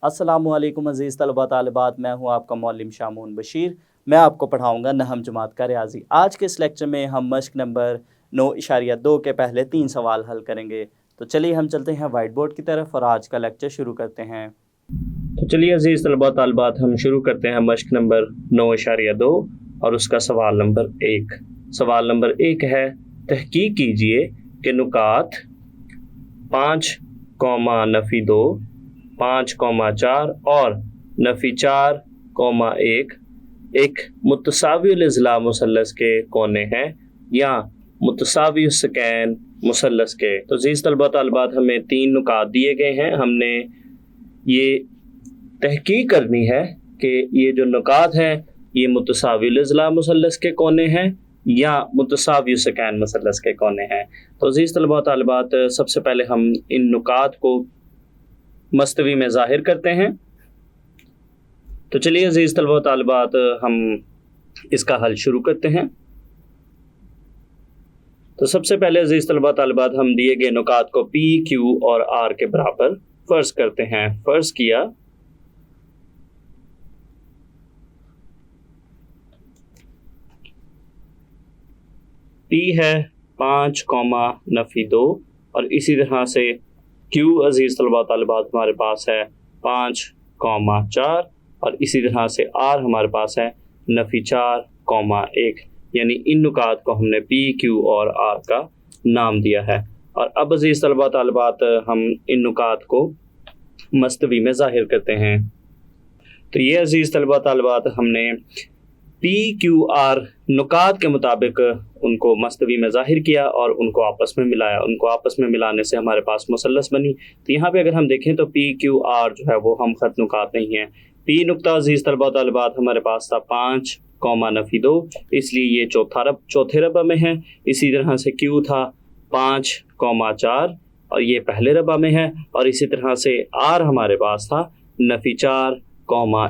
अस्सलामुअलैकुम अज़ीज़ तलबा तालिबात, मैं हूं आपका मौलिम शामून बशीर। मैं आपको पढ़ाऊंगा नहम जमात का रियाजी। आज के इस लेक्चर में हम मश्क नंबर 9.2 के पहले 3 सवाल हल करेंगे। तो चलिए हम चलते हैं वाइट बोर्ड की तरफ और आज का लेक्चर शुरू करते हैं। तो चलिए अजीज़ तलबा तालिबात, हम शुरू करते हैं मश्क नंबर 9.2 और उसका सवाल नंबर 1। सवाल नंबर 1 है, तहकीक कीजिए कि नुकात 5, नफ़ी 2, 5,4 और नफ़ी 4,1 एक मुतसाविल इज़ला मुसल्लस के कोने हैं या मुतसावी सकैन मुसल्लस के। तो अज़ीज़ तलबा तालिबात, हमें 3 नुकात दिए गए हैं। हमने ये तहकीक करनी है कि ये जो नुकात हैं ये मुतसाविल इज़ला मुसल्लस के कोने हैं या मुतसावी सकैन मुसल्लस के कोने हैं। तो अज़ीज़ तलबा तालिबात, सबसे पहले हम इन नुकात को मस्तवी में ज़ाहिर करते हैं। तो चलिए अज़ीज़ तलबा तालिबात, हम इसका हल शुरू करते हैं। तो सबसे पहले अज़ीज़ तलबा तालिबात, हम दिए गए नुकात को P, Q और R के बराबर फ़र्ज़ करते हैं। फ़र्ज़ किया P है 5, नफ़ी 2 और इसी तरह से Q अज़ीज़ तलबा तालिबात हमारे पास है 5, 4 और इसी तरह से R हमारे पास है नफ़ी 4, 1। यानी इन नुकात को हमने P, Q और R का नाम दिया है। और अब अज़ीज़ तलबा तालिबात, हम इन नुकात को मस्तवी में ज़ाहिर करते हैं। तो ये अज़ीज़ तलबा तालिबात, हमने P, Q, R नुकात के मुताबिक उनको मस्तवी में ज़ाहिर किया और उनको आपस में मिलाया। उनको आपस में मिलाने से हमारे पास मुसल्लस बनी। तो यहाँ पे अगर हम देखें तो P, Q, R जो है वो हम खत नुकात नहीं हैं। P नुक्ता अज़ीज़ तलबा तालिबात हमारे पास था 5, नफ़ी 2, इसलिए ये चौथे रबा में है। इसी तरह से Q था 5, 4 और ये पहले रबा में है। और इसी तरह से R हमारे पास था नफ़ी 4,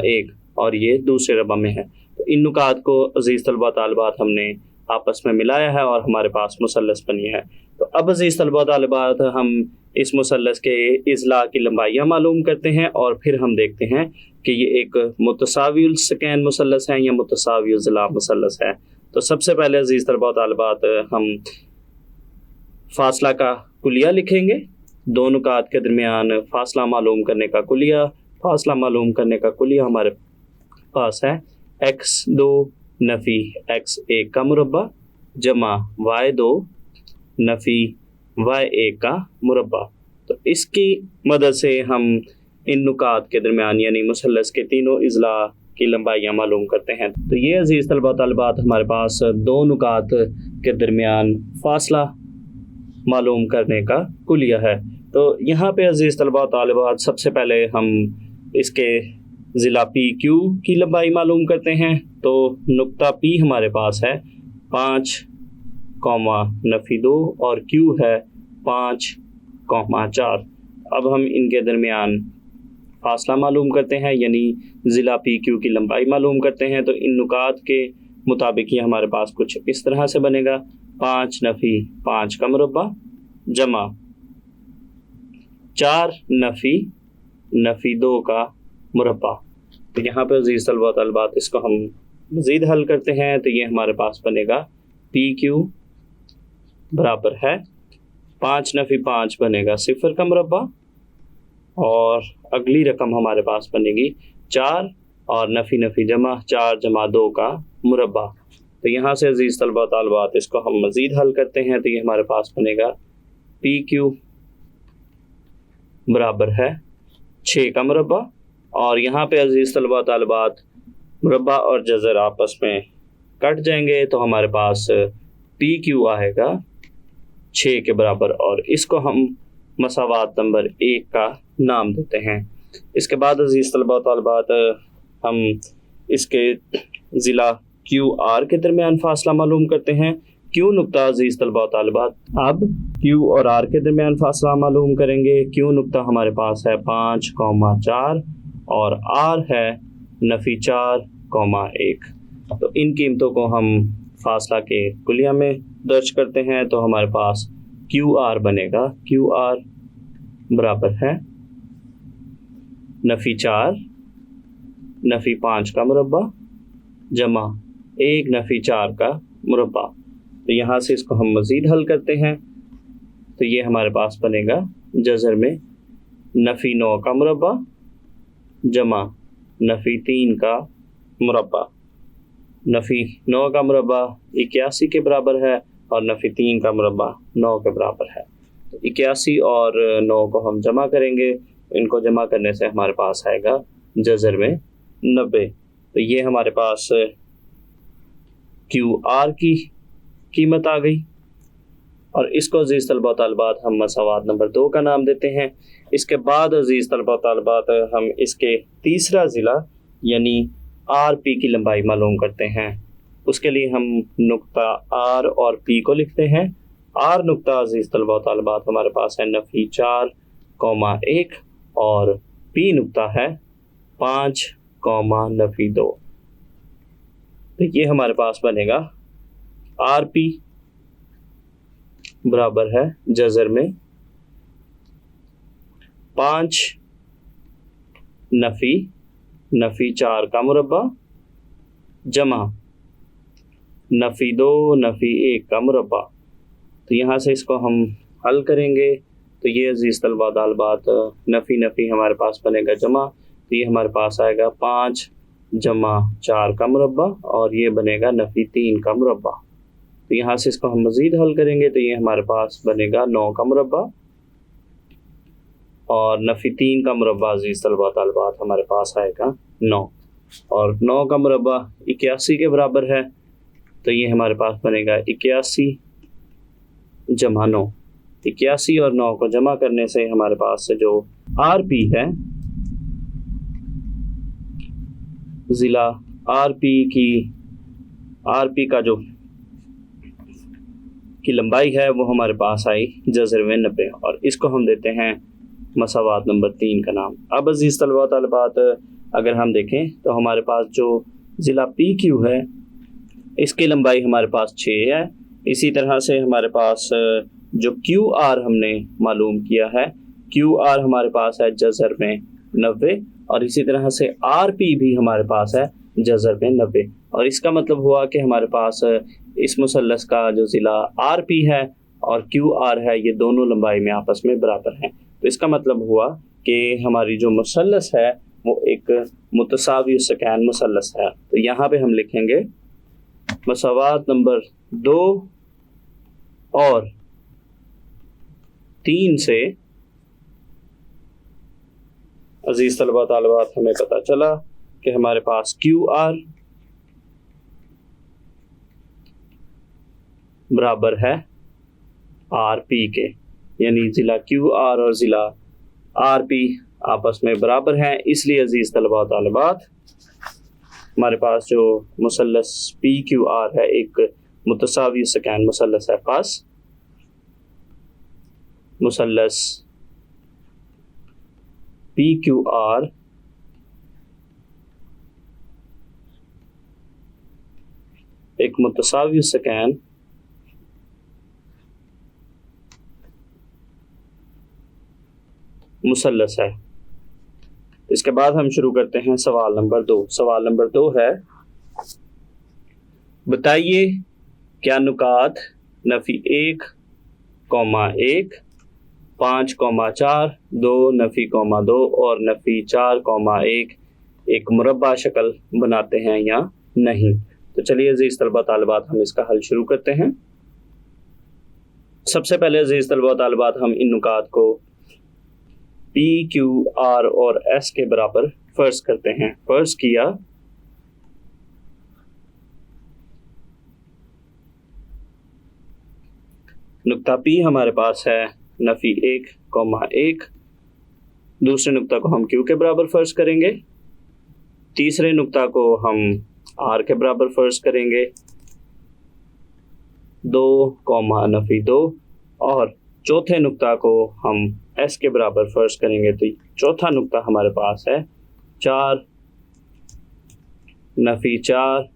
1 और ये दूसरे रबा में है। तो इन नुकात को अज़ीज़ तलबा तालिबात हमने आपस में मिलाया है और हमारे पास मुसल्लस बनी है। तो अब अज़ीज़ तलबा तालिबात, हम इस मुसल्लस के इज़ला की लंबाइयाँ मालूम करते हैं और फिर हम देखते हैं कि ये एक मुतसाविल सकैन मुसल्लस है या मुतसाविल इज़ला मुसल्लस है। तो सबसे पहले अज़ीज़ तलबा तालिबात, हम फ़ासला का कुलिया लिखेंगे। दो नुकात के दरमियान फ़ासला मालूम करने का कुलिया। फ़ासला मालूम करने का कुलिया हमारे पास है x2 नफ़ी x1 का मुरब्बा जमा y2 नफ़ी y1 का मुरब्बा। तो इसकी मदद से हम इन नुकात के दरमियान यानी मुसल्लस के तीनों इज़ला की लंबाइयाँ मालूम करते हैं। तो ये अज़ीज़ तलबा तालिबात, हमारे पास दो नुकात के दरमियान फ़ासला मालूम करने का कुलिया है। तो यहाँ पे अज़ीज़ तलबा तालिबात, सबसे पहले हम इसके ज़िला P, Q की लंबाई मालूम करते हैं। तो नुक्ता P हमारे पास है 5, नफ़ी 2 और Q है 5, 4। अब हम इनके दरमियान फ़ासला मालूम करते हैं यानी ज़िला P, Q की लंबाई मालूम करते हैं। तो इन नुकात के मुताबिक ये हमारे पास कुछ इस तरह से बनेगा 5 नफ़ी 5 का मुरब्बा जमा 4 नफ़ी 2 का मुरब्बा। तो यहाँ पर अज़ीज़ तलबा तालिबात, इसको हम मज़ीद हल करते हैं। तो ये हमारे पास बनेगा PQ बराबर है 5 नफ़ी 5 बनेगा 0 का मुरब्बा और अगली रकम हमारे पास बनेगी 4 और नफ़ी नफ़ी जमा 4 जमा 2 का मुरब्बा। तो यहाँ से अज़ीज़ तलबा तालिबात, इसको हम मज़ीद हल करते हैं। तो ये हमारे पास बनेगा PQ बराबर है 6 का मुरब्बा और यहाँ पे अज़ीज़ तलबा तालिबात, मुरब्बा और जज़र आपस में कट जाएंगे तो हमारे पास PQ आएगा 6 के बराबर और इसको हम मसावात नंबर 1 का नाम देते हैं। इसके बाद अज़ीज़ तलबा तालिबात, हम इसके ज़िला QR के दरमियान फ़ासला मालूम करते हैं। Q नुक्ता अज़ीज़ तलबा तालिबात, अब Q और R के दरमियान फ़ासला मालूम करेंगे। Q नुक्ता हमारे पास है 5, 4 और R है नफ़ी 4, 1। तो इन कीमतों को हम फ़ासला के कुलिया में दर्ज करते हैं। तो हमारे पास QR बनेगा, QR बराबर है नफ़ी 4 नफ़ी 5 का मुरब्बा जमा 1 नफ़ी 4 का मुरब्बा। तो यहाँ से इसको हम मज़ीद हल करते हैं तो ये हमारे पास बनेगा जज़र में नफ़ी 9 का मुरब्बा जमा नफ़ी 3 का मुरब्बा। नफ़ी 9 का मुरब्बा 81 के बराबर है और नफ़ी 3 का मुरब्बा 9 के बराबर है। तो 81 और 9 को हम जमा करेंगे, इनको जमा करने से हमारे पास आएगा जज़र में 90। तो ये हमारे पास QR की कीमत आ गई और इसको अज़ीज़ तलबा तालिबात हम मसावात नंबर 2 का नाम देते हैं। इसके बाद अज़ीज़ तलबा तालिबात हम इसके तीसरा ज़िला यानी RP की लंबाई मालूम करते हैं। उसके लिए हम नुक्ता R और P को लिखते हैं। R नुक्ता अज़ीज़ तलबा तालिबात हमारे पास है नफ़ी 4,1 और P नुक्ता है 5, नफ़ी 2। तो ये हमारे पास बनेगा RP बराबर है जज़र में 5 नफ़ी 4 का मुरब्बा जमा नफ़ी 2 नफ़ी 1 का मुरब्बा। तो यहाँ से इसको हम हल करेंगे तो ये अज़ीज़ तलबा तालिबात नफ़ी हमारे पास बनेगा जमा, तो ये हमारे पास आएगा 5 जमा 4 का मुरब्बा और ये बनेगा नफ़ी 3 का मुरब्बा। तो यहाँ से इसको हम मज़ीद हल करेंगे तो ये हमारे पास बनेगा 9 का मुरब्बा और नफ़ी 3 का मुरब्बा अज़ीज़ तलबा तालिबात हमारे पास आएगा 9 और 9 का मुरब्बा 81 के बराबर है। तो ये हमारे पास बनेगा 81 जमा 9। 81 और 9 को जमा करने से हमारे पास से जो RP है ज़िला RP का जो की लंबाई है वो हमारे पास आई जज़र में 90 और इसको हम देते हैं मसावात नंबर 3 का नाम। अब अज़ीज़ तलबा तालिबात अगर हम देखें तो हमारे पास जो ज़िला PQ है इसकी लंबाई हमारे पास 6 है। इसी तरह से हमारे पास जो QR हमने मालूम किया है, QR हमारे पास है जज़र में 90 और इसी तरह से RP भी हमारे पास है जज़र में 90 और इसका मतलब हुआ कि हमारे पास इस मुसल्लस का जो ज़िला RP है और QR है ये दोनों लंबाई में आपस में बराबर हैं। तो इसका मतलब हुआ कि हमारी जो मुसल्लस है वो एक मुतसावी सकैन मुसल्लस है। तो यहाँ पे हम लिखेंगे मसावात नंबर 2 और 3 से अज़ीज़ तलबा तालिबात हमें पता चला कि हमारे पास QR बराबर है RP के, यानी ज़िला QR और ज़िला RP आपस में बराबर हैं। इसलिए अज़ीज़ तलबा तालिबात हमारे पास जो मुसल्लस PQR है एक मुतसावी सकैन मुसल्लस है। पास मुसल्लस PQR एक मुतसावी सकैन मुसल्लस है। इसके बाद हम शुरू करते हैं सवाल नंबर 2। सवाल नंबर 2 है, बताइए क्या नुकात नफ़ी 1, 1, 5, 4, 2 नफ़ी 2 और नफ़ी 4, 1 एक मुरब्बा शक्ल बनाते हैं या नहीं। तो चलिए अज़ीज़ तलबा तालिबात हम इसका हल शुरू करते हैं। सबसे पहले अज़ीज़ तलबा तालिबात हम इन नुकात को P, Q, R और S के बराबर फ़र्ज़ करते हैं। फ़र्ज़ किया नुक्ता P हमारे पास है नफ़ी 1, 1। दूसरे नुक्ता को हम Q के बराबर फ़र्ज़ करेंगे। तीसरे नुक्ता को हम R के बराबर फ़र्ज़ करेंगे 2, नफ़ी 2 और चौथे नुक्ता को हम S के बराबर फ़र्ज़ करेंगे। तो चौथा नुक्ता हमारे पास है 4, नफ़ी 4,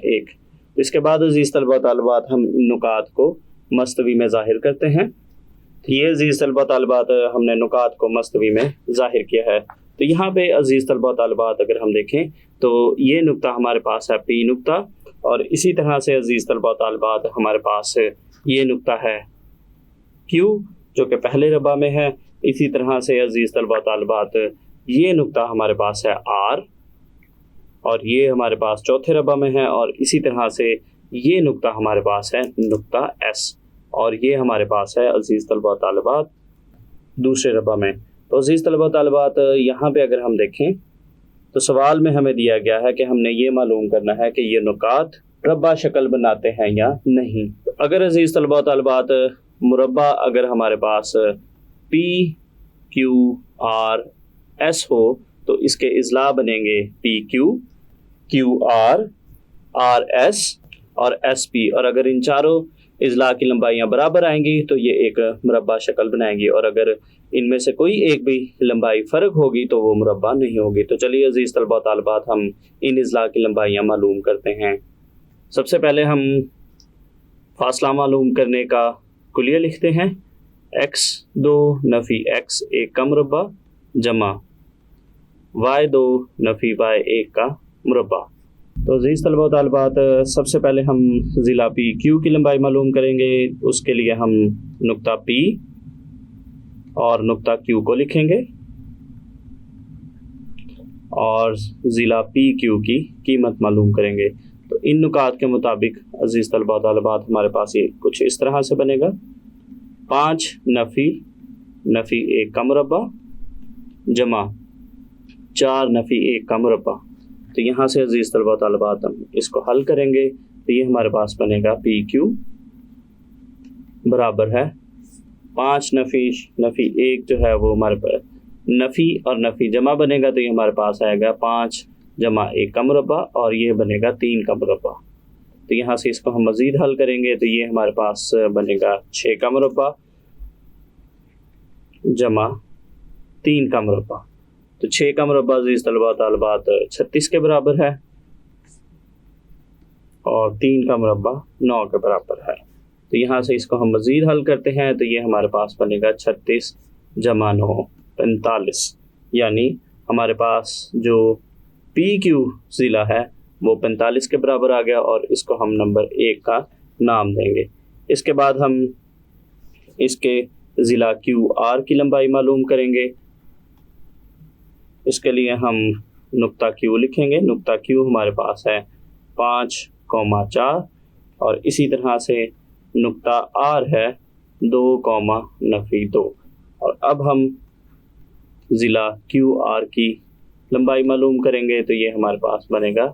1। इसके बाद अज़ीज़ तलबा तालिबात हम इन नुकात को मस्तवी में ज़ाहिर करते हैं। तो ये अज़ीज़ तलबा तालिबात हमने नुकात को मस्तवी में ज़ाहिर किया है। तो यहाँ पे अजीज़ तलबा तालिबात अगर हम देखें तो ये नुक्ता हमारे पास है P नुक्ता, और इसी तरह से अजीज़ तलबा तालिबात हमारे पास ये नुक्ता है Q जो कि पहले रबा में है। इसी तरह से अजीज़ तलबा तालिबात ये नुक्ता हमारे पास है R, और ये हमारे पास चौथे रबा में है, और इसी तरह से ये नुक्ता हमारे पास है नुक्ता S, और ये हमारे पास है अजीज़ तलबा तालिबात दूसरे रबा में। तो अजीज़ तलबा तालिबात यहाँ पे अगर हम देखें तो सवाल में हमें दिया गया है कि हमने ये मालूम करना है कि ये नुकात मुरब्बा शक्ल बनाते हैं या नहीं। तो अगर अजीज़ तलबा तालिबात मुरब्बा अगर हमारे पास P Q R S हो तो इसके इज़ला बनेंगे PQ QR RS और SP, और अगर इन चारों इज़ला की लंबाइयाँ बराबर आएंगी तो ये एक मुरब्बा शक्ल बनाएंगी, और अगर इनमें से कोई एक भी लंबाई फ़र्क होगी तो वो मुरब्बा नहीं होगी। तो चलिए अजीज़ तलबा तालिबात हम इन इज़ला की लंबाइयाँ मालूम करते हैं। सबसे पहले हम फासला मालूम करने का कुलिया लिखते हैं, x2 नफ़ी x1 का मुरब्बा जमा y2 नफ़ी y1 का मुरब्बा। तो अजीज़ तलबा तालिबात सबसे पहले हम ज़िला PQ की लंबाई मालूम करेंगे। उसके लिए हम नुक्ता P और नुक्ता Q को लिखेंगे और ज़िला PQ की कीमत मालूम करेंगे। तो इन नुकात के मुताबिक अजीज़ तलबा तालिबात हमारे पास ये कुछ इस तरह से बनेगा, 5 नफ़ी 1 का मुरब्बा जमा 4 नफ़ी 1 का मुरब्बा। तो यहाँ से अजीज़ तलबा तालिबात हम इसको हल करेंगे तो ये हमारे पास बनेगा PQ बराबर है 5 नफ़ी 1 जो है वो हमारे पास नफ़ी और नफ़ी जमा बनेगा, तो ये हमारे पास आएगा 5 जमा 1 का मुरब्बा, और ये बनेगा 3 का मुरब्बा। तो यहाँ से इसको हम मज़ीद हल करेंगे तो ये हमारे पास बनेगा 6 का मुरब्बा जमा 3 का मुरब्बा। तो 6 का मुरब्बा अज़ीज़ तलबा तालिबात 36 के बराबर है, और 3 का मुरब्बा 9 के बराबर है। तो यहाँ से इसको हम मज़ीद हल करते हैं तो ये हमारे पास बनेगा 36 जमा 9 45, यानी हमारे पास जो PQ ज़िला है वो 45 के बराबर आ गया, और इसको हम नंबर 1 का नाम देंगे। इसके बाद हम इसके ज़िला QR की लंबाई मालूम करेंगे। इसके लिए हम नुक्ता Q लिखेंगे। नुक्ता Q हमारे पास है 5,4, और इसी तरह से नुक्ता R है 2,2, और अब हम ज़िला QR की लंबाई मालूम करेंगे तो ये हमारे पास बनेगा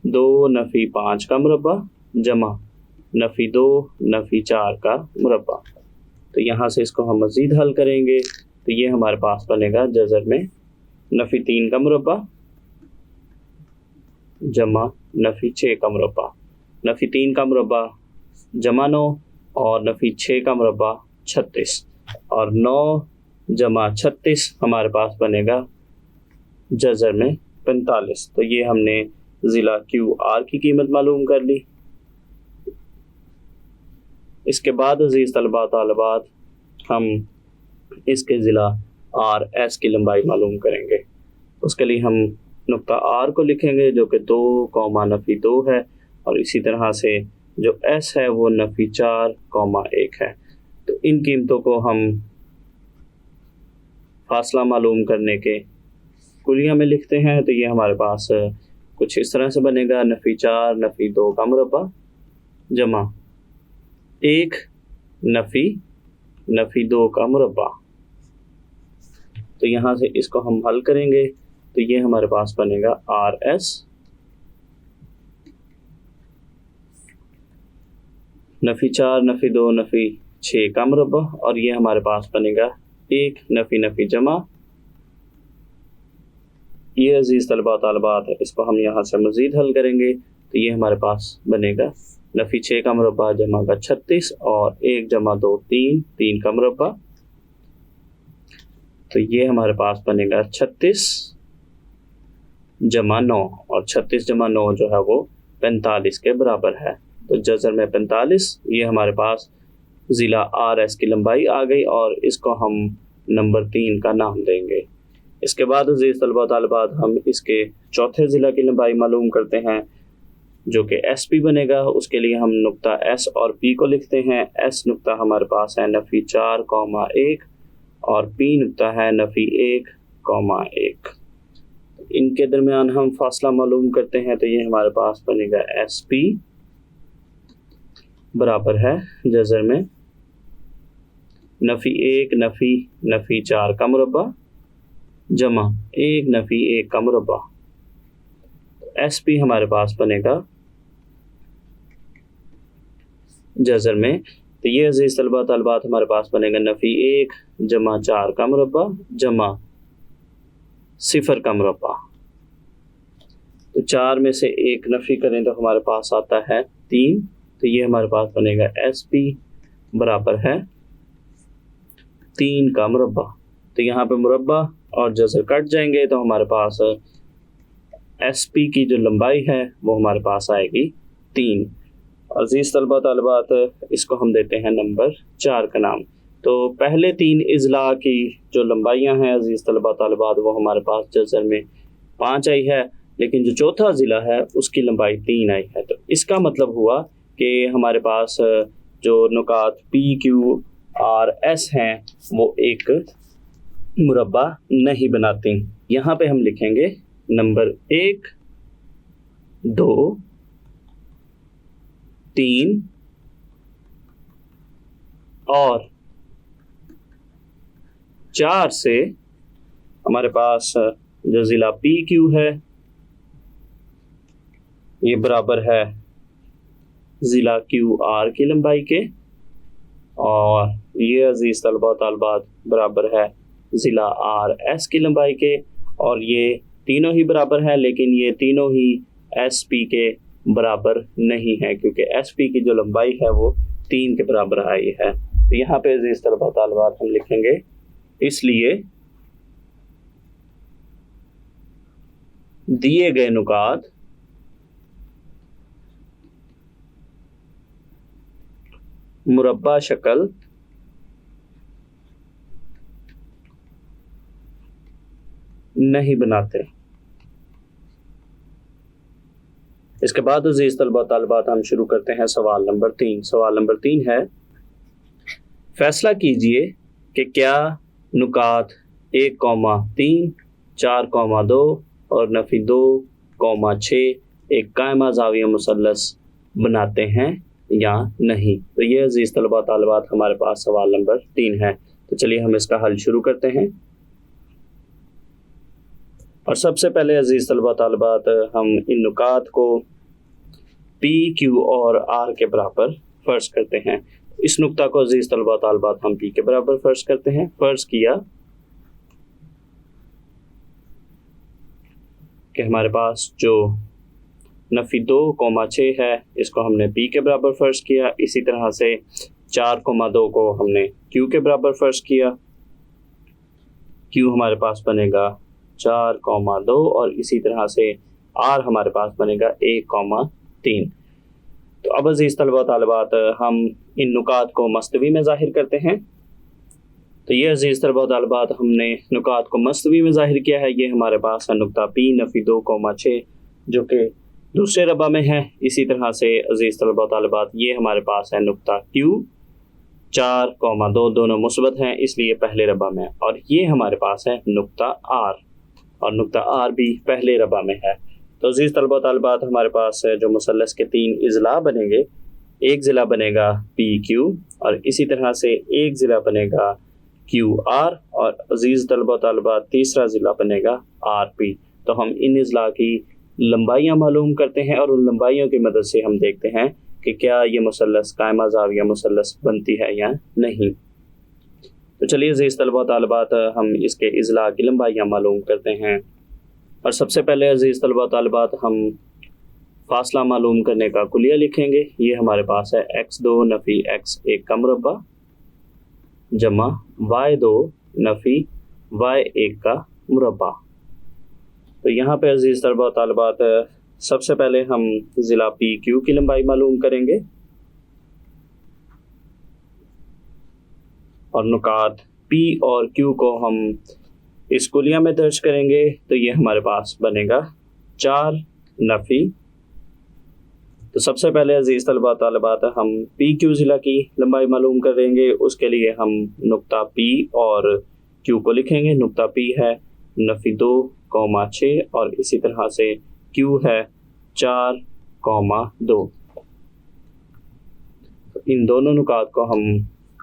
2 नफ़ी 5 का मुरब्बा जमा नफ़ी 2 नफ़ी 4 का मुरब्बा। तो यहाँ से इसको हम मज़ीद हल करेंगे तो ये हमारे पास बनेगा जज़र में नफ़ी 3 का मुरब्बा जमा नफ़ी 6 का मुरब्बा। नफ़ी 3 का मुरब्बा जमा 9 और नफ़ी 6 का मुरब्बा 36, और 9 जमा 36 हमारे पास बनेगा जज़र में 45। तो ये हमने ज़िला QR की कीमत मालूम कर ली। इसके बाद अज़ीज़ तलबा तालिबात हम इसके ज़िला RS की लंबाई मालूम करेंगे। उसके लिए हम नुक्ता R को लिखेंगे जो कि 2,2 है, और इसी तरह से जो S है वो नफ़ी 4,1 है। तो इन कीमतों को हम फासला मालूम करने के कुलिया में लिखते हैं। तो ये हमारे पास कुछ इस तरह से बनेगा, नफ़ी 4 नफ़ी 2 का मुरब्बा जमा 1 नफ़ी 2 का मुरब्बा। तो यहाँ से इसको हम हल करेंगे तो ये हमारे पास बनेगा RS नफ़ी 4 नफ़ी 2 नफ़ी 6 का मुरब्बा, और ये हमारे पास बनेगा 1 नफ़ी जमा। ये अज़ीज़ तलबा तालिबात है, इसको हम यहाँ से मज़ीद हल करेंगे तो ये हमारे पास बनेगा नफ़ी 6 का मुरब्बा जमा का 36, और 1 जमा 2 3 का मुरब्बा। तो ये हमारे पास बनेगा 36 जमा 9, और 36 जमा 9 जो है वो 45 के बराबर है। तो जज़र में 45, ये हमारे पास ज़िला RS की लंबाई आ गई, और इसको हम नंबर 3 का नाम देंगे। इसके बाद अजीज़ तलबा तालिबात हम इसके चौथे ज़िला की लंबाई मालूम करते हैं जो कि एस पी बनेगा। उसके लिए हम नुक्ता एस और पी को लिखते हैं। एस नुक्ता हमारे पास है नफ़ी 4,1 और पी नुक्ता है नफ़ी 1,1। इनके दरमियान हम फासला मालूम करते हैं, तो ये हमारे पास बनेगा एस पी बराबर है जज़र में नफ़ी 1 नफ़ी 4 का मुरब्बा जमा 1 नफ़ी 1 का मुरब्बा। एस पी हमारे पास बनेगा जज़र में, तो ये अज़ीज़ तलबा तालिबात हमारे पास बनेगा नफ़ी 1 जमा 4 का मुरब्बा जमा 0 का मुरब्बा। तो 4 में से 1 नफ़ी करें तो हमारे पास आता है 3, तो ये हमारे पास बनेगा एस पी बराबर है 3 का मुरब्बा। तो यहाँ पे मुरब्बा और जज़र कट जाएंगे, तो हमारे पास एस पी की जो लंबाई है वो हमारे पास आएगी 3। अज़ीज़ तलबा तालिबात इसको हम देते हैं नंबर 4 का नाम। तो पहले 3 इज़ला की जो लंबाइयाँ हैं अज़ीज़ तलबा तालिबात वो हमारे पास जज़र में 5 आई है, लेकिन जो चौथा ज़िला है उसकी लंबाई 3 आई है। तो इसका मतलब हुआ कि हमारे पास जो नुकात पी क्यू आर एस हैं वो एक मुरब्बा नहीं बनाती। यहाँ पे हम लिखेंगे नंबर 1 2 3 और 4 से हमारे पास जो ज़िला पी क्यू है ये बराबर है ज़िला क्यू आर की लंबाई के, और ये अज़ीज़ तलबा तालिबात बराबर है ज़िला आर एस की लंबाई के, और ये तीनों ही बराबर हैं, लेकिन ये तीनों ही एस पी के बराबर नहीं है क्योंकि एस पी की जो लंबाई है वो 3 के बराबर आई है। तो यहाँ पे अज़ीज़ तलबा तालिबात हम लिखेंगे इसलिए दिए गए नुकात मुरब्बा शक्ल नहीं बनाते। इसके बाद अज़ीज़ तलबा तालिबात हम शुरू करते हैं सवाल नंबर 3। सवाल नंबर 3 है, फैसला कीजिए कि क्या नुकात 1,3 4,2 और नफ़ी 2,6 एक कायमा ज़ाविया मुसल्लस बनाते हैं या नहीं। तो ये अज़ीज़ तलबा तालिबात हमारे पास सवाल नंबर 3 है। तो चलिए हम इसका हल शुरू करते हैं। और सबसे पहले अज़ीज़ तलबा तालिबात हम इन नुकात को पी क्यू और आर के बराबर फ़र्ज़ करते हैं। इस नुक्ता को अज़ीज़ तलबा तालिबात हम पी के बराबर फ़र्ज़ करते हैं। फ़र्ज़ किया कि हमारे पास जो नफ़ी 2,6 है इसको हमने पी के बराबर फ़र्ज़ किया। इसी तरह से 4,2 को हमने क्यू के बराबर फ़र्ज़ किया। क्यू हमारे पास बनेगा 4,2 और इसी तरह से आर हमारे पास बनेगा 1,3। तो अब अज़ीज़ तलबा तालिबात हम इन नुकात को मस्तवी में ज़ाहिर करते हैं। तो ये अज़ीज़ तलबा तालिबात हमने नुकात को मस्तवी में ज़ाहिर किया है। ये हमारे पास है नुक्ता पी नफ़ी 2,6 जो कि दूसरे रबा में है। इसी तरह से अज़ीज़ तलबा तालिबात ये हमारे पास है नुक्ता क्यू 4,2 दोनों मुस्बत हैं इसलिए पहले रबा में, और ये हमारे पास है नुक्ता आर, और नुक्ता आर भी पहले रबा में है। तो अज़ीज़ तलबा तालिबात हमारे पास जो मुसल्लस के 3 इज़ला बनेंगे, एक ज़िला बनेगा पी क्यू और इसी तरह से एक ज़िला बनेगा क्यू आर, और अज़ीज़ तलबा तालिबात तीसरा ज़िला बनेगा आर पी। तो हम इन इज़ला की लंबाइयाँ मालूम करते हैं और उन लंबाइयों की मदद से हम देखते हैं कि क्या ये मुसल्लस कायमा ज़ाविया मुसल्लस बनती है या नहीं। तो चलिए अज़ीज़ तलबा तालिबात हम इसके इज़ला की लंबाइयाँ मालूम करते हैं। और सबसे पहले अज़ीज़ तलबा तालिबात हम फासला मालूम करने का कुलिया लिखेंगे। ये हमारे पास है x2 नफ़ी x1 का मुरब्बा जमा y2 नफ़ी y1 का मुरब्बा। तो यहाँ पे अज़ीज़ तलबा तालिबात सबसे पहले हम ज़िला पी क्यू की लंबाई मालूम करेंगे और नुकात पी और क्यू को हम इस कुलिया में दर्ज करेंगे तो ये हमारे पास बनेगा 4 नफ़ी। तो सबसे पहले अजीज़ तलबा तालिबात हम पी क्यू ज़िला की लंबाई मालूम करेंगे। उसके लिए हम नुक्ता पी और क्यू को लिखेंगे। नुक्ता पी है नफ़ी 2,6 और इसी तरह से क्यू है 4,2। इन दोनों नुकात को हम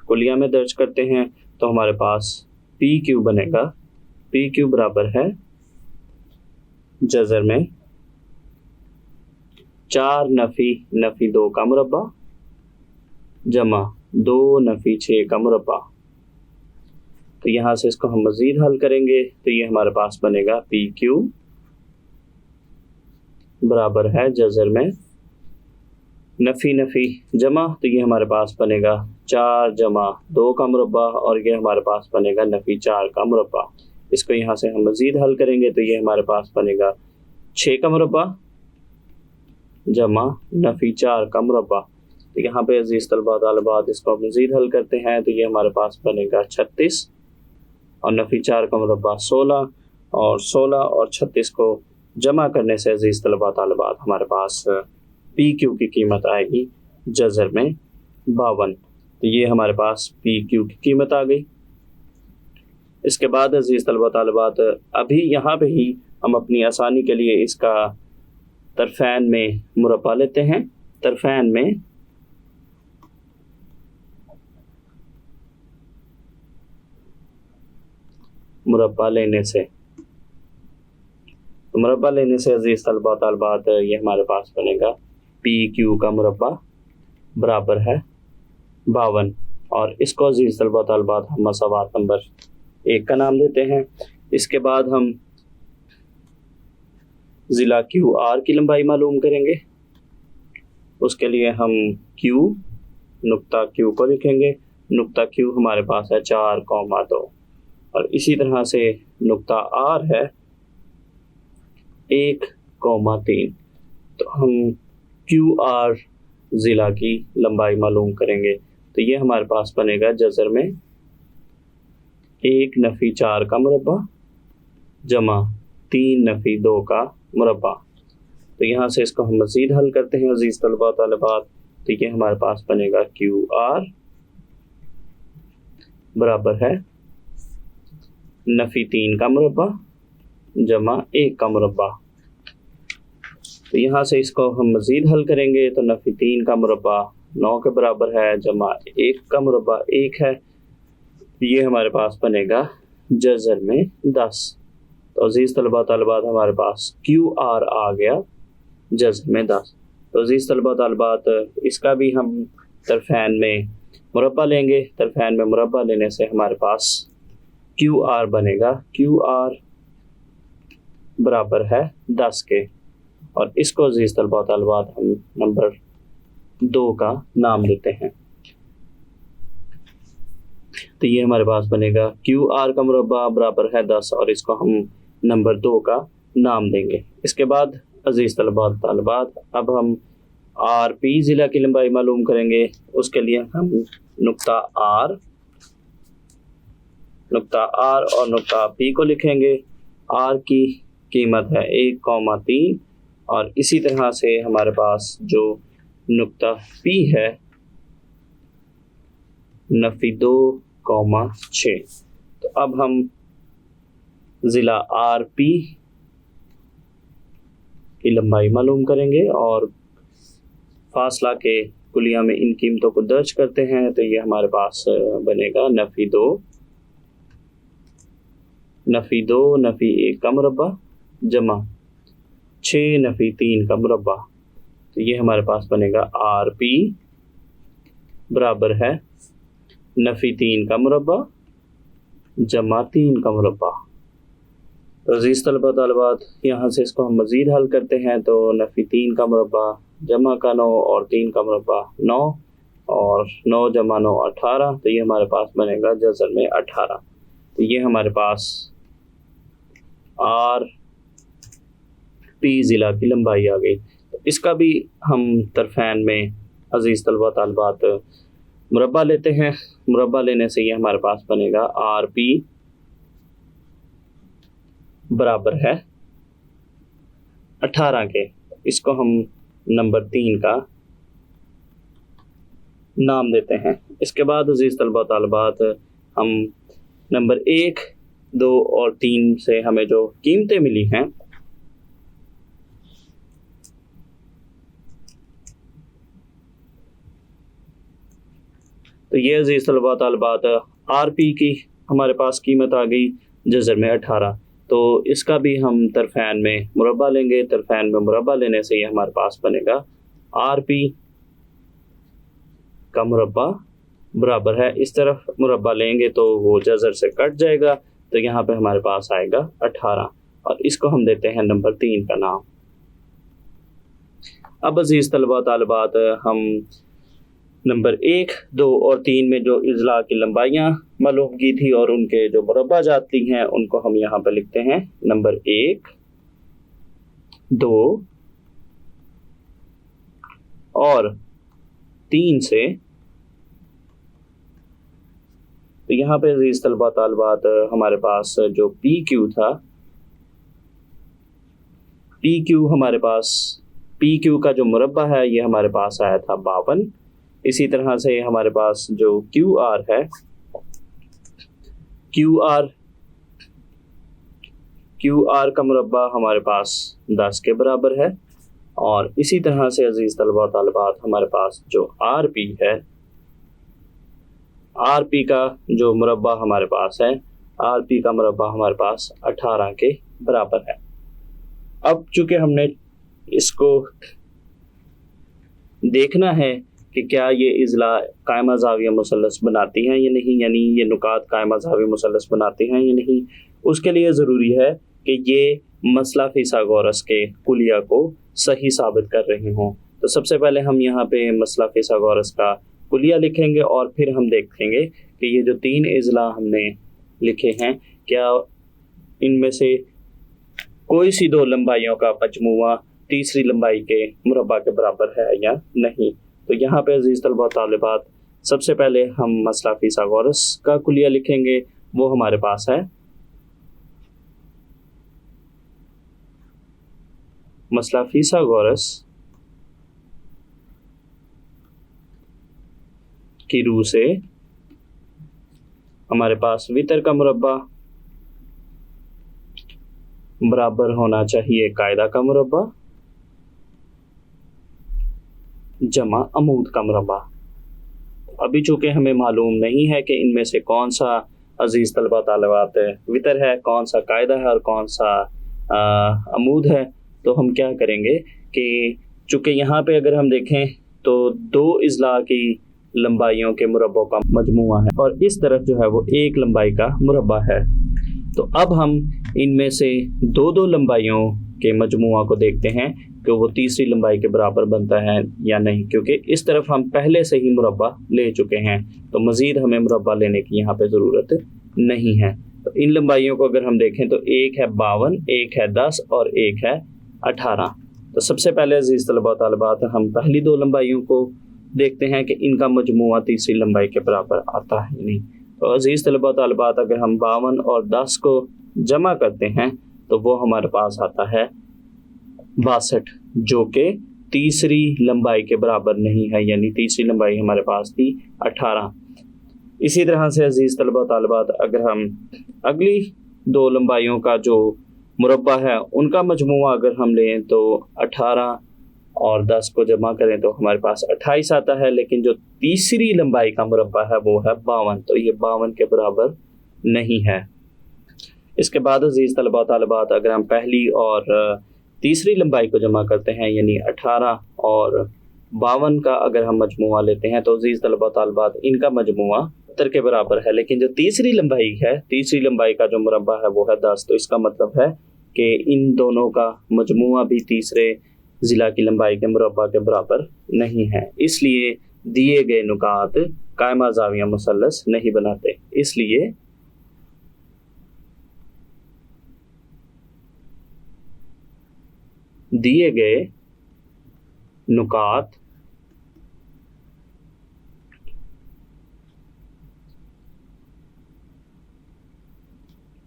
कुलिया में दर्ज करते हैं तो हमारे पास पी क्यू बनेगा। पी क्यू बराबर है जज़र में 4 नफ़ी 2 का मुरब्बा जमा 2 नफ़ी 6 का मुरब्बा। तो यहाँ से इसको हम मज़ीद हल करेंगे तो ये हमारे पास बनेगा पी क्यू बराबर है जज़र में नफ़ी जमा, तो ये हमारे पास बनेगा 4 जमा 2 का मुरब्बा और ये हमारे पास बनेगा नफ़ी 4 का मुरब्बा। इसको यहाँ से हम मज़ीद हल करेंगे तो ये हमारे पास बनेगा 6 का मुरब्बा जमा नफ़ी 4 का मुरब्बा। तो यहाँ पे अजीज़ तलबा तालिबात इसको आप मज़ीद हल करते हैं तो ये हमारे पास बनेगा 36 और नफ़ी 4 का मुरब्बा 16 और 16 और 36 को जमा करने से अजीज़ तलबा तालिबात हमारे पास पी क्यू की कीमत आएगी जज़र में 52। तो ये हमारे पास पी क्यू की कीमत आ गई। इसके बाद अजीज़ तलबा तालिबात अभी यहाँ पे ही हम अपनी आसानी के लिए इसका तरफ़ैन में मुरब्बा लेते हैं। तरफ़ैन में मुरब्बा लेने से अजीज़ तलबा तालिबात ये हमारे पास बनेगा पी क्यू का मुरब्बा बराबर है 52 और इसको अजीज़ तलबा तालिबात हम मसावात नंबर 1 का नाम देते हैं। इसके बाद हम ज़िला क्यू आर की लंबाई मालूम करेंगे। उसके लिए हम क्यू नुक्ता क्यू को लिखेंगे। नुक्ता क्यू हमारे पास है 4,2 और इसी तरह से नुक्ता आर है 1,3। तो हम क्यू आर ज़िला की लंबाई मालूम करेंगे तो ये हमारे पास बनेगा जज़र में 1 नफ़ी 4 का मुरब्बा जमा 3 नफ़ी 2 का मुरब्बा। तो यहाँ से इसको हम मज़ीद हल करते हैं अजीज़ तलबा तालिबात तो ये हमारे पास बनेगा क्यू आर बराबर है नफ़ी 3 का मुरब्बा जमा 1 का मुरब्बा। तो यहाँ से इसको हम मज़ीद हल करेंगे तो नफ़ी 3 का मुरब्बा 9 के बराबर है जमा 1 का मुरब्बा 1 है। ये हमारे पास बनेगा जज़र में 10। तो अजीज़ तलबा तालिबात हमारे पास क्यू आर आ गया जज़र में 10। तो अजीज़ तलबा तालिबात इसका भी हम तरफ़ैन में मुरब्बा लेंगे। तरफ़ैन में मुरब्बा लेने से हमारे पास क्यू आर बनेगा। क्यू आर बराबर है 10 के और इसको अजीज़ तलबा तालिबात हम नंबर 2 का नाम देते हैं। तो ये हमारे पास बनेगा क्यू आर का मुरब्बा बराबर है 10 और इसको हम नंबर 2 का नाम देंगे। इसके बाद अजीज़ तलबा तालिबात अब हम आर पी ज़िला की लंबाई मालूम करेंगे। उसके लिए हम नुक्ता आर और नुक्ता पी को लिखेंगे। आर की कीमत है 1,3 और इसी तरह से हमारे पास जो नुक्ता पी है नफ़ी 2,6। तो अब हम ज़िला आर पी की लंबाई मालूम करेंगे और फासला के कुलिया में इन कीमतों को दर्ज करते हैं। तो ये हमारे पास बनेगा नफ़ी 2 नफ़ी 1 का मुरब्बा जमा 6 नफ़ी 3 का मुरब्बा। तो ये हमारे पास बनेगा आर पी बराबर है नफ़ी 3 का मुरब्बा जमा 3 का मुरब्बा। तो अजीज़ तलबा तालिबात यहाँ से इसको हम मज़ीद हल करते हैं तो नफ़ी 3 का मुरब्बा जमा का 9 और 3 का मुरब्बा 9 और 9 जमा 9 18। तो ये हमारे पास बनेगा जज़र में 18। तो ये हमारे पास आर पी ज़िला की लंबाई आ गई। तो इसका भी हम तरफ़ैन में अजीज़ तलबा तालिबात मुरब्बा लेते हैं। मुरब्बा लेने से ये हमारे पास बनेगा आर पी बराबर है 18 के। इसको हम नंबर 3 का नाम देते हैं। इसके बाद अजीज तलबा तालिबात हम नंबर 1, 2 और 3 से हमें जो कीमतें मिली हैं तो ये अजीज तलबा तालिबात आरपी की हमारे पास कीमत आ गई जज़र में 18। तो इसका भी हम तरफ़ैन में मुरब्बा लेंगे। तरफ़ैन में मुरब्बा लेने से ये हमारे पास बनेगा आरपी का मुरब्बा बराबर है, इस तरफ मुरब्बा लेंगे तो वो जज़र से कट जाएगा, तो यहाँ पे हमारे पास आएगा 18 और इसको हम देते हैं नंबर 3 का नाम। अब अजीज़ तलबा तालिबात हम नंबर 1, 2 और 3 में जो इज़ला की लंबाइयाँ मालूम की थी और उनके जो मुरब्बा जाती हैं उनको हम यहाँ पर लिखते हैं नंबर 1, 2 और 3 से। तो यहाँ पे अजीज़ तलबा तालिबात हमारे पास जो पी क्यू था, पी क्यू हमारे पास, पी क्यू का जो मुरब्बा है ये हमारे पास आया था 52। इसी तरह से हमारे पास जो क्यू आर है, क्यू आर का मुरब्बा हमारे पास 10 के बराबर है। और इसी तरह से अजीज़ तलबा तालिबात हमारे पास जो आर पी है, आर पी का जो मुरब्बा हमारे पास है, आर पी का मुरब्बा हमारे पास 18 के बराबर है। अब चूंकि हमने इसको देखना है कि क्या ये इज़ला कायमा ज़ाविया मुसल्लस बनाती हैं या नहीं, यानी ये नुकात कायमा ज़ाविया मुसल्लस बनाती हैं या नहीं, उसके लिए ज़रूरी है कि ये मसला फिसागोरस के कुलिया को सही साबित कर रहे हों। तो सबसे पहले हम यहाँ पे मसला फिसागोरस का कुलिया लिखेंगे और फिर हम देखेंगे कि ये जो 3 इज़ला हमने लिखे हैं क्या इनमें से कोई सी 2 लंबाइयों का मजमुआ तीसरी लंबाई के मुरब्बा के बराबर है या नहीं। तो यहाँ पे अजीज़ तलबा तालिबात सबसे पहले हम मसला फिसागोरस का कुलिया लिखेंगे, वो हमारे पास है मसला फिसागोरस की रूह से हमारे पास वितर का मुरब्बा बराबर होना चाहिए कायदा का मुरब्बा जमा अमूद का मुरब्बा। अभी चूंकि हमें मालूम नहीं है कि इनमें से कौन सा अजीज़ तलबा तालिबात वितर है, कौन सा कायदा है और कौन सा अमूद है, तो हम क्या करेंगे कि चूंकि यहाँ पे अगर हम देखें तो 2 इज़ला की लंबाइयों के मुरब्बों का मजमुआ है और इस तरफ जो है वो 1 लंबाई का मुरब्बा है। तो अब हम इनमें से 2 लंबाइयों के मजमुआ को देखते हैं कि वो तीसरी लंबाई के बराबर बनता है या नहीं, क्योंकि इस तरफ हम पहले से ही मुरब्बा ले चुके हैं, तो मज़ीद हमें मुरब्बा लेने की यहाँ पे ज़रूरत नहीं है। तो इन लंबाइयों को अगर हम देखें तो एक है 52, एक है 10 और एक है 18। तो सबसे पहले अजीज़ तलबा तालिबात हम पहली 2 लंबाइयों को देखते हैं कि इनका मजमुआ तीसरी लंबाई के बराबर आता है नहीं। तो अजीज़ तलबा तालिबात अगर हम 52 और 10 को जमा करते हैं तो वो हमारे पास आता है 62, जो कि तीसरी लंबाई के बराबर नहीं है, यानी तीसरी लंबाई हमारे पास थी 18। इसी तरह से अजीज़ तलबा तालिबात अगर हम अगली 2 लंबाइयों का जो मुरब्बा है उनका मजमुआ अगर हम लें तो 18 और 10 को जमा करें तो हमारे पास 28 आता है, लेकिन जो तीसरी लंबाई का मुरब्बा है वो है 52, तो ये 52 के बराबर नहीं है। इसके बाद अजीज़ तलबा तालिबात अगर हम पहली और तीसरी लंबाई को जमा करते हैं यानी 18 और 52 का अगर हम मजमुआ लेते हैं तो अजीज़ तलबा तालिबात इनका मजमुआ 70 के बराबर है, लेकिन जो तीसरी लंबाई है, तीसरी लंबाई का जो मुरब्बा है वो है 10। तो इसका मतलब है कि इन दोनों का मजमुआ भी तीसरे ज़िला की लंबाई के मुरब्बा के बराबर नहीं है, इसलिए दिए गए नुकात कायमा ज़ाविया मुसल्लस नहीं बनाते। इसलिए दिए गए नुकात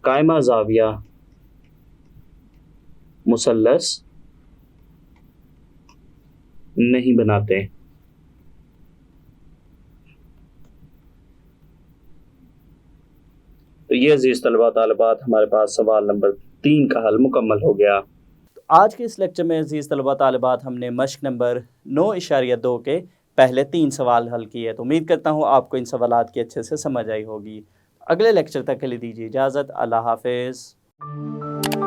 कायमा ज़ाविया मुसल्लस नहीं बनाते। तो ये अजीज तलबा तालिबात हमारे पास सवाल नंबर 3 का हल मुकम्मल हो गया। आज के इस लेक्चर में अजीज़ तलबा तालिबात हमने मश्क नंबर 9.2 के पहले 3 सवाल हल किए। तो उम्मीद करता हूँ आपको इन सवालात की अच्छे से समझ आई होगी। अगले लेक्चर तक के लिए दीजिए इजाज़त। अल्लाह हाफिज़।